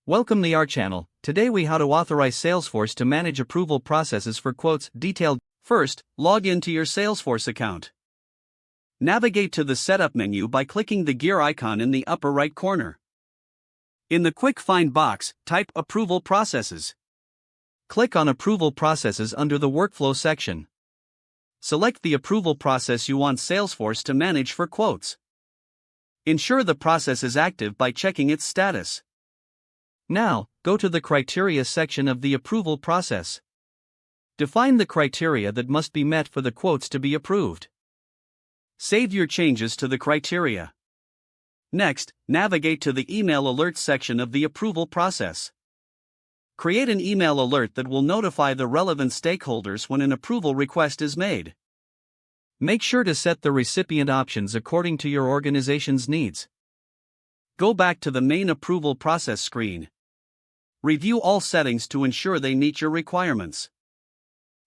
Welcome to our channel. Today we how to authorize Salesforce to manage approval processes for quotes detailed. First, log into your Salesforce account. Navigate to the setup menu by clicking the gear icon in the upper right corner. In the quick find box, type approval processes. Click on approval processes under the workflow section. Select the approval process you want Salesforce to manage for quotes. Ensure the process is active by checking its status. Now, go to the criteria section of the approval process. Define the criteria that must be met for the quotes to be approved. Save your changes to the criteria. Next, navigate to the email alerts section of the approval process. Create an email alert that will notify the relevant stakeholders when an approval request is made. Make sure to set the recipient options according to your organization's needs. Go back to the main approval process screen. Review all settings to ensure they meet your requirements.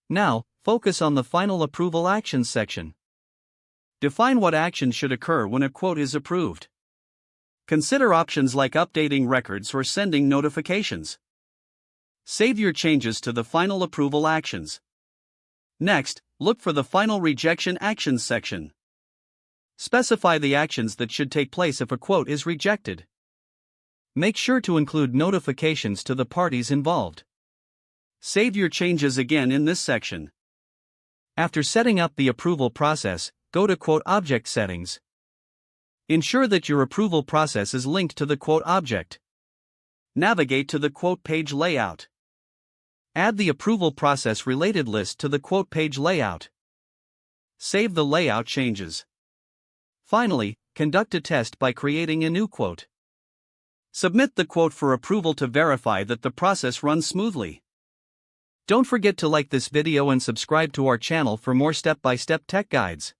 Now, focus on the final approval actions section. Define what action should occur when a quote is approved. Consider options like updating records or sending notifications. Save your changes to the final approval actions. Next, look for the final rejection actions section. Specify the actions that should take place if a quote is rejected. Make sure to include notifications to the parties involved. Save your changes again in this section. After setting up the approval process, go to Quote Object Settings. Ensure that your approval process is linked to the quote object. Navigate to the quote page layout. Add the approval process related list to the quote page layout. Save the layout changes. Finally, conduct a test by creating a new quote. Submit the quote for approval to verify that the process runs smoothly. Don't forget to like this video and subscribe to our channel for more step-by-step tech guides.